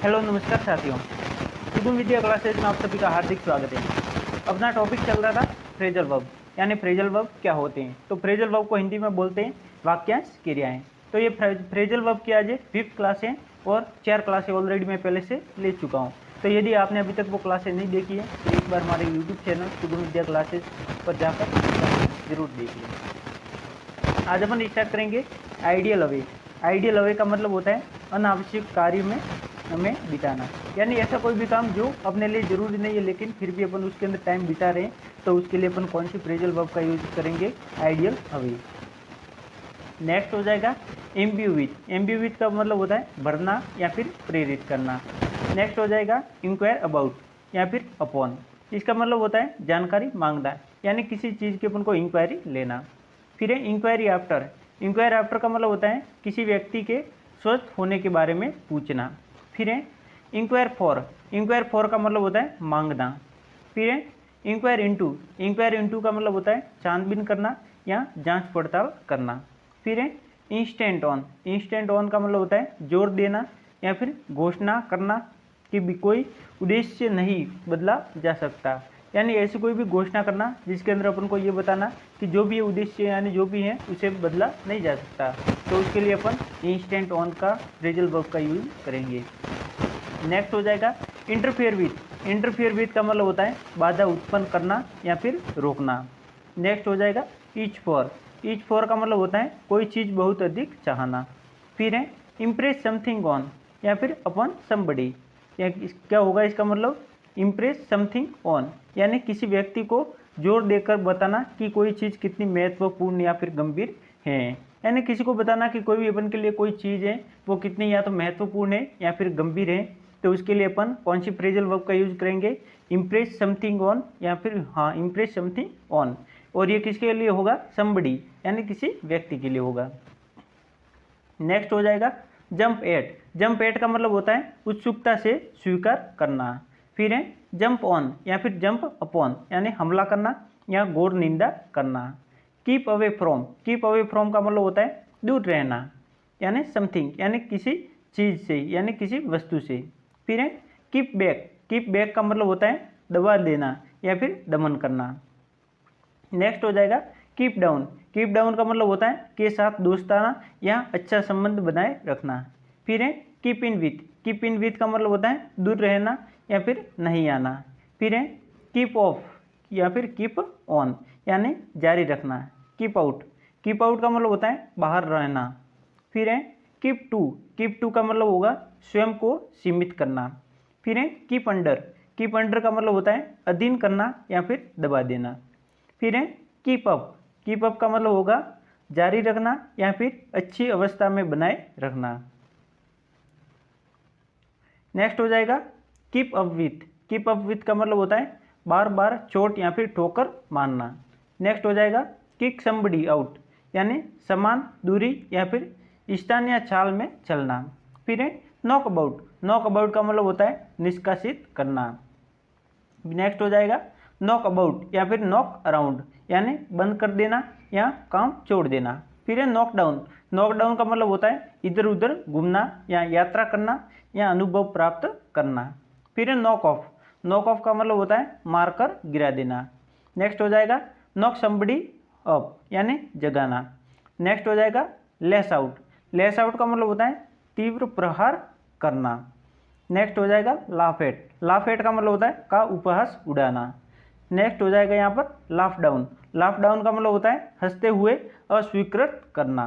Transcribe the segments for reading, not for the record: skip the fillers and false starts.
Hello नमस्कार साथियों, सुगम विद्या क्लासेज में आप सभी का हार्दिक स्वागत है। अपना टॉपिक चल रहा था फ्रेजल वर्ब, यानी फ्रेजल वर्ब क्या होते हैं। तो फ्रेजल वर्ब को हिंदी में बोलते हैं वाक्यांश क्रियाएं। तो ये फ्रेजल वर्ब की आज 5th क्लास है और 4 क्लासें ऑलरेडी मैं पहले से ले चुका हूँ। तो यदि आपने अभी तक वो क्लासें नहीं देखी है तो एक बार हमारे यूट्यूब चैनल सुगम विद्या क्लासेज पर जाकर जरूर देखिए। आज अपन स्टार्ट करेंगे आइडियल अवे। आइडियल अवे का मतलब होता है अनावश्यक कार्य में हमें बिताना, यानी ऐसा कोई भी काम जो अपने लिए जरूरी नहीं है लेकिन फिर भी अपन उसके अंदर टाइम बिता रहे हैं, तो उसके लिए अपन कौन सी फ्रेजल वर्ब का यूज करेंगे? Ideal away. नेक्स्ट हो जाएगा इम्ब्यू विथ। इम्ब्यू विथ का मतलब होता है भरना या फिर प्रेरित करना। नेक्स्ट हो जाएगा इंक्वायर अबाउट या फिर अपॉन। इसका मतलब होता है जानकारी मांगना, यानी किसी चीज़ की अपन को इंक्वायरी लेना। फिर है इंक्वायरी आफ्टर। इंक्वायरी आफ्टर का मतलब होता है किसी व्यक्ति के स्वस्थ होने के बारे में पूछना। फिर है इंक्वायर फॉर। इंक्वायर फॉर का मतलब होता है मांगना। फिर है इंक्वायर इनटू। इंक्वायर इनटू का मतलब होता है छानबीन करना या जांच पड़ताल करना। फिर है इंस्टेंट ऑन। इंस्टेंट ऑन का मतलब होता है जोर देना या फिर घोषणा करना कि भी कोई उद्देश्य नहीं बदला जा सकता, यानी ऐसी कोई भी घोषणा करना जिसके अंदर अपन को ये बताना कि जो भी उद्देश्य यानी जो भी है उसे बदला नहीं जा सकता। तो उसके लिए अपन इंस्टेंट ऑन का फ्रेजल वर्ब का यूज करेंगे। नेक्स्ट हो जाएगा इंटरफेयर विथ। इंटरफेयर विथ का मतलब होता है बाधा उत्पन्न करना या फिर रोकना। नेक्स्ट हो जाएगा ईच फॉर। ईच फॉर का मतलब होता है कोई चीज़ बहुत अधिक चाहना। फिर है इम्प्रेस समथिंग ऑन या फिर अपॉन समबडी। या क्या होगा इसका मतलब? इम्प्रेस समथिंग ऑन, यानी किसी व्यक्ति को जोर देकर बताना कि कोई चीज़ कितनी महत्वपूर्ण या फिर गंभीर है। यानी किसी को बताना कि कोई भी अपन के लिए कोई चीज़ है वो कितनी या तो महत्वपूर्ण है या फिर गंभीर है, तो उसके लिए अपन कौन सी फ्रेजल वर्ब का यूज करेंगे? इम्प्रेस समथिंग ऑन या फिर इम्प्रेस समथिंग ऑन। और ये किसके लिए होगा? समबडी, यानी किसी व्यक्ति के लिए होगा। नेक्स्ट हो जाएगा जंप एट। जंप एट का मतलब होता है उत्सुकता से स्वीकार करना। फिर है जंप ऑन या फिर जंप अपॉन, यानी हमला करना या घोर निंदा करना। Keep away from. Keep away from का मतलब होता है दूर रहना, यानी समथिंग, यानी किसी चीज़ से यानी किसी वस्तु से। फिर है कीप बैक। कीप बैक का मतलब होता है दबा देना या फिर दमन करना। नेक्स्ट हो जाएगा कीप डाउन। कीप डाउन का मतलब होता है के साथ दोस्ताना या अच्छा संबंध बनाए रखना। फिर है keep in with. Keep in with का मतलब होता है दूर रहना या फिर नहीं आना। फिर है कीप ऑफ या फिर कीप ऑन, यानी जारी रखना। Keep out. कीप आउट का मतलब होता है बाहर रहना। फिर है कीप टू। कीप टू का मतलब होगा स्वयं को सीमित करना। फिर है कीप अंडर। कीप अंडर का मतलब होता है अधीन करना या फिर दबा देना। फिर है कीप अप। कीप अप का मतलब होगा जारी रखना या फिर अच्छी अवस्था में बनाए रखना। नेक्स्ट हो जाएगा keep up with. Keep up with का मतलब होता है बार बार चोट या फिर ठोकर मारना। नेक्स्ट हो जाएगा किक समबडी आउट, यानी समान दूरी या फिर स्थान या चाल में चलना। फिर है नॉक अबाउट। नॉक अबाउट का मतलब होता है निष्कासित करना। नेक्स्ट हो जाएगा नॉक अबाउट या फिर नॉक अराउंड, यानी बंद कर देना या काम छोड़ देना। फिर है नॉक डाउन। नॉक डाउन का मतलब होता है इधर उधर घूमना या यात्रा करना या अनुभव प्राप्त करना। फिर है नॉक ऑफ। नॉक ऑफ का मतलब होता है मारकर गिरा देना। नेक्स्ट हो जाएगा नॉक समबडी अप, यानी जगाना। नेक्स्ट हो जाएगा लेस आउट। लेस आउट का मतलब होता है तीव्र प्रहार करना। नेक्स्ट हो जाएगा लाफ एट। लाफ एट का मतलब होता है का उपहास उड़ाना। नेक्स्ट हो जाएगा यहाँ पर लाफ डाउन। लाफ डाउन का मतलब होता है हंसते हुए अस्वीकृत करना।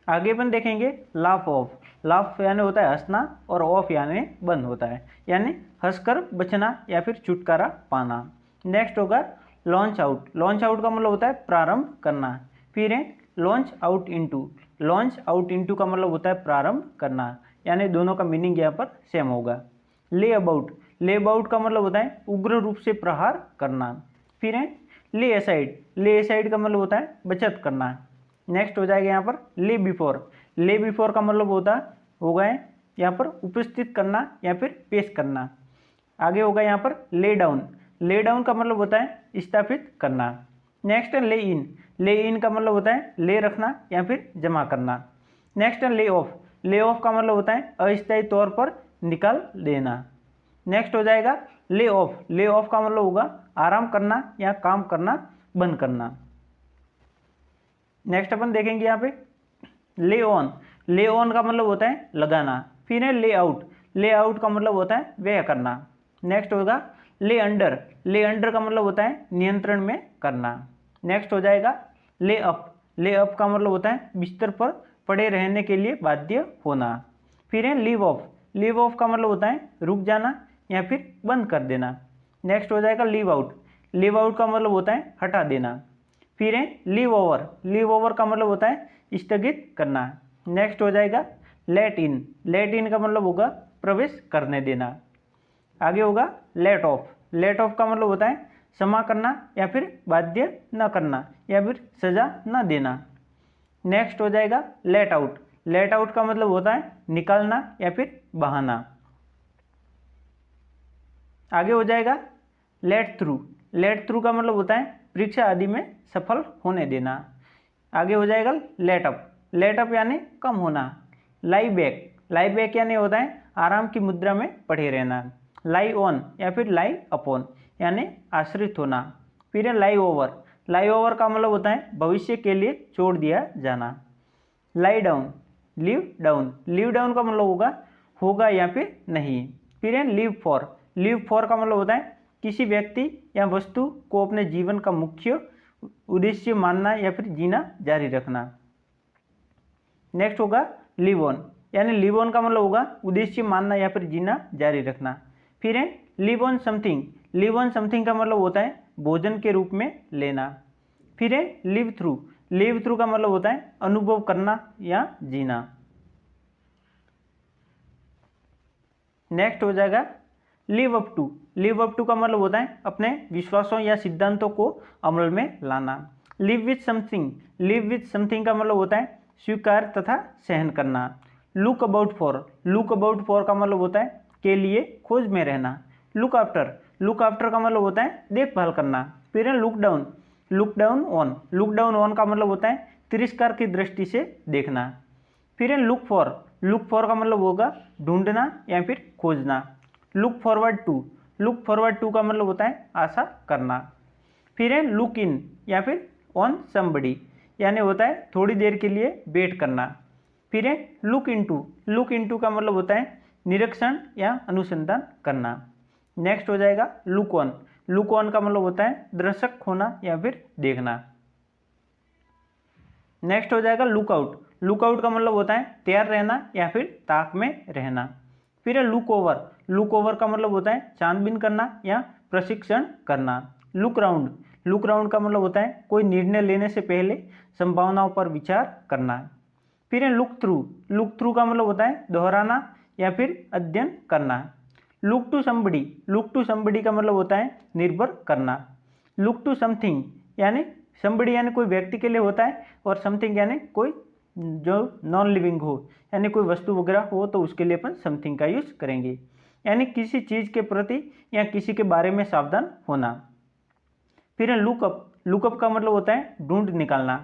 आगे अपन देखेंगे लाफ ऑफ। लाफ यानी होता है हंसना और ऑफ यानी बंद होता है, यानी हंसकर बचना या फिर छुटकारा पाना। नेक्स्ट होगा लॉन्च आउट। लॉन्च आउट का मतलब होता है प्रारंभ करना। फिर है launch out into. Launch out into का मतलब होता है प्रारंभ करना, यानी दोनों का मीनिंग यहाँ पर सेम होगा। ले अबाउट। ले अबाउट का मतलब होता है उग्र रूप से प्रहार करना। फिर है ले असाइड। ले असाइड का मतलब होता है बचत करना। नेक्स्ट हो जाएगा यहाँ पर ले बिफोर। ले बिफोर का मतलब होगा यहाँ पर उपस्थित करना या फिर पेश करना। आगे होगा यहाँ पर ले डाउन। ले डाउन का मतलब होता है स्थापित करना। नेक्स्ट है ले इन। ले इन का मतलब होता है ले रखना या फिर जमा करना। नेक्स्ट है ले ऑफ। ले ऑफ का मतलब होता है अस्थायी तौर पर निकाल देना। नेक्स्ट हो जाएगा ले ऑफ। ले ऑफ का मतलब होगा आराम करना या काम करना बंद करना। नेक्स्ट अपन देखेंगे यहाँ पे ले ऑन। ले ऑन का मतलब होता है लगाना। फिर है ले आउट। ले आउट का मतलब होता है व्यय करना। नेक्स्ट होगा ले अंडर। ले अंडर का मतलब होता है नियंत्रण में करना। नेक्स्ट हो जाएगा ले अप। ले अप का मतलब होता है बिस्तर पर पड़े रहने के लिए बाध्य होना। फिर है लीव ऑफ। लीव ऑफ का मतलब होता है रुक जाना या फिर बंद कर देना। नेक्स्ट हो जाएगा लीव आउट। लीव आउट का मतलब होता है हटा देना। फिर है लीव ओवर। लीव ओवर का मतलब होता है स्थगित करना। नेक्स्ट हो जाएगा लेट इन। लेट इन का मतलब होगा प्रवेश करने देना। आगे होगा लेट ऑफ। लेट ऑफ का मतलब होता है क्षमा करना या फिर बाध्य न करना या फिर सजा न देना। नेक्स्ट हो जाएगा लेट आउट। लेट आउट का मतलब होता है निकालना या फिर बहाना। आगे हो जाएगा लेट थ्रू। लेट थ्रू का मतलब होता है परीक्षा आदि में सफल होने देना। आगे हो जाएगा लेट अप। लेट अप यानी कम होना। लाई बैक। लाई बैक यानी होता है आराम की मुद्रा में पड़े रहना। लाई ऑन या फिर लाई अपॉन यानी आश्रित होना। फिर है लाई ओवर। लाई ओवर का मतलब होता है भविष्य के लिए छोड़ दिया जाना। Lie down. Leave down. Leave down का मतलब होगा या फिर नहीं। फिर है लीव फॉर। लीव फॉर का मतलब होता है किसी व्यक्ति या वस्तु को अपने जीवन का मुख्य उद्देश्य मानना या फिर जीना जारी रखना। नेक्स्ट होगा लिव ऑन। यानी लिव ऑन का मतलब होगा उद्देश्य मानना या फिर जीना जारी रखना। फिर है live on something. Live on something का मतलब होता है भोजन के रूप में लेना। फिर है लिव थ्रू। लिव थ्रू का मतलब होता है अनुभव करना या जीना। नेक्स्ट हो जाएगा live up to. Live up to का मतलब होता है अपने विश्वासों या सिद्धांतों को अमल में लाना। Live with something. Live with something का मतलब होता है स्वीकार तथा सहन करना। Look about for. Look about for का मतलब होता है के लिए खोज में रहना। Look after. लुक आफ्टर का मतलब होता है देखभाल करना। फिर है look down. Look down on. Look down on का मतलब होता है तिरस्कार की दृष्टि से देखना। फिर है लुक फॉर। लुक फॉर का मतलब होगा ढूंढना या फिर खोजना। Look forward to. Look forward to का मतलब होता है आशा करना। फिर है लुक इन या फिर ऑन समबडी यानी होता है थोड़ी देर के लिए वेट करना। फिर है लुक इनटू। लुक इनटू का मतलब होता है निरीक्षण या अनुसंधान करना। नेक्स्ट हो जाएगा लुक ऑन। लुक ऑन का मतलब होता है दर्शक होना या फिर देखना। नेक्स्ट हो जाएगा लुक आउट। लुक आउट का मतलब होता है तैयार रहना या फिर ताक में रहना। फिर है लुक ओवर। लुक ओवर का मतलब होता है छानबीन करना या प्रशिक्षण करना। Look round. लुक राउंड का मतलब होता है कोई निर्णय लेने से पहले संभावनाओं पर विचार करना। फिर है लुक थ्रू। लुक थ्रू का मतलब होता है दोहराना या फिर अध्ययन करना। Look to somebody. Look to somebody का मतलब होता है निर्भर करना। लुक टू समथिंग यानी समबडी यानी कोई व्यक्ति के लिए होता है और समथिंग यानी कोई जो नॉन लिविंग हो यानी कोई वस्तु वगैरह हो तो उसके लिए अपन समथिंग का यूज करेंगे। यानी किसी चीज़ के प्रति या किसी के बारे में सावधान होना। फिर है लुकअप। लुकअप का मतलब होता है ढूंढ निकालना।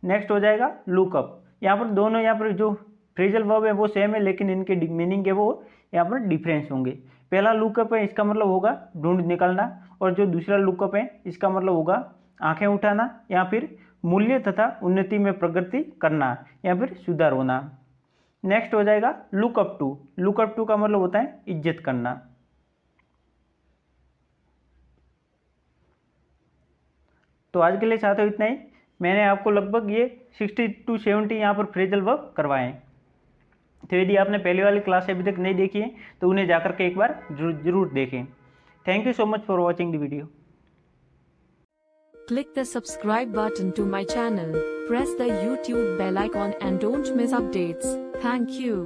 नेक्स्ट हो जाएगा लुकअप। यहाँ पर दोनों यहाँ पर जो फ्रेजल वर्ब है वो सेम है लेकिन इनके मीनिंग है वो यहाँ पर डिफरेंस होंगे। पहला लुकअप है इसका मतलब होगा ढूंढ निकालना और जो दूसरा लुकअप है इसका मतलब होगा आंखें उठाना या फिर मूल्य तथा उन्नति में प्रगति करना या फिर सुधार होना। नेक्स्ट हो जाएगा लुकअप टू। लुकअप टू का मतलब होता है इज्जत करना। तो आज के लिए साथियों इतना ही। मैंने आपको लगभग ये 60 to 70 यहाँ पर फ्रेजल वर्ब करवाए हैं। तो यदि आपने पहले वाली क्लास अभी तक नहीं देखी है तो उन्हें जाकर के एक बार जरूर देखें। Thank you so much for watching the video. Click the subscribe button to my channel, press the YouTube bell icon and don't miss updates. Thank you.